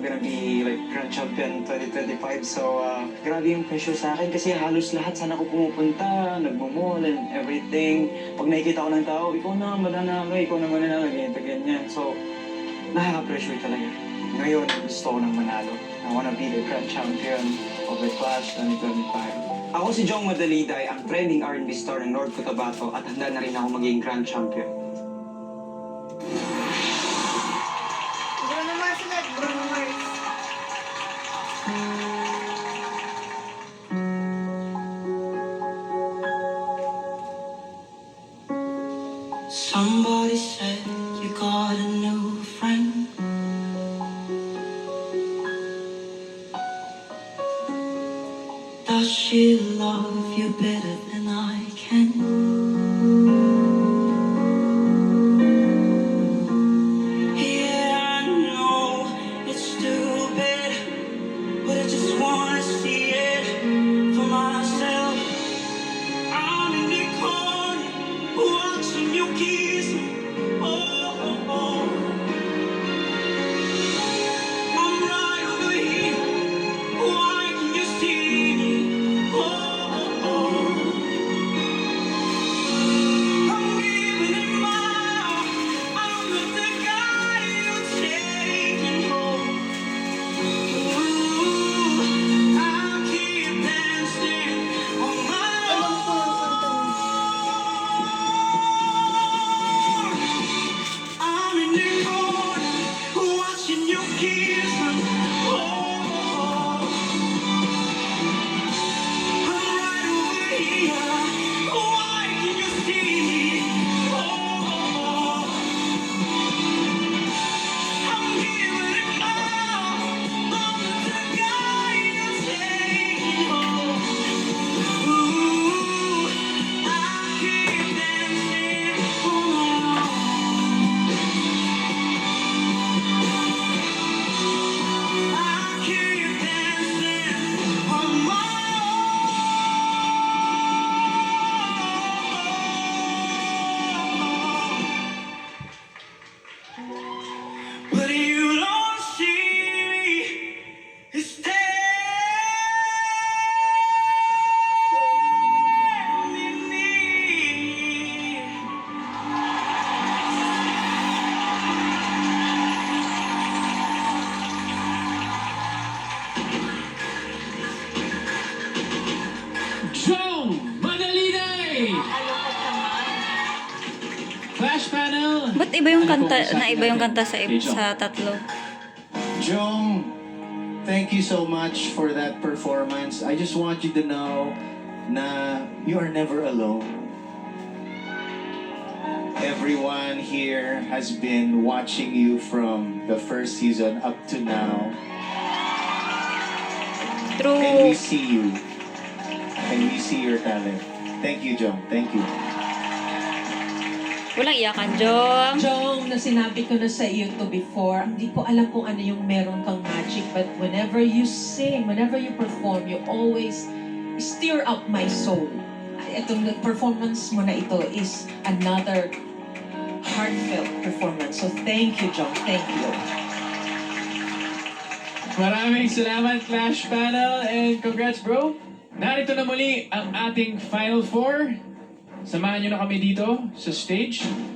gonna be like Grand Champion 2025. So, grabe yung pressure sa akin kasi halos lahat sana ko pumupunta, nagmumall and everything. Pag nakikita ko ng tao, ikaw na mananalo, ikaw na mananalo, ganyan. So, nakaka-pressure talaga. Ngayon, gusto ko nang manalo. I wanna be the Grand Champion of the Clash 2025. Ako si Jong Madaliday, ang trending R&B star ng North Cotabato at handa na rin ako maging Grand Champion. Bruno Mars ulit, Bruno Mars. Somebody said you got a new friend. Does she love you better than I can? Yeah, I know it's stupid, but I just wanna see it for myself. I'm in the corner, watching you kiss me. Oh. I'm right over here. Why can you see me? Oh. I'm giving it my all. I'm not the guy you're taking home. Ooh, I'll keep dancing on my own. I'm in the corner, watching you kiss me. Oh, I'm right over here. Why can you see me? Oh, I'm giving it all. I'm the guy you're taking home. Ooh, I keep dancing on my own. I keep dancing on my own. But you don't see me. It's in me. Jong Madaliday! Nakakalungkot naman. Flash panel! Ba't iba yung Ano kanta, pong na iba yung kanta sa, Okay, Jong. sa tatlo? Jong, thank you so much for that performance. I just want you to know na you are never alone. Everyone here has been watching you from the first season up to now. And we True. see you. And we see your talent. Thank you, Jong. Thank you. Walang iyakan, Jong. Jong, na sinabi ko na sa iyo to before, hindi ko alam kung ano yung meron kang magic, but whenever you sing, whenever you perform, you always stir up my soul. Itong performance mo na ito is another heartfelt performance. So thank you, Jong. Thank you. Maraming salamat, Flash panel, and congrats, bro! Narito na muli ang ating Final Four. Samahan nyo na kami dito sa stage.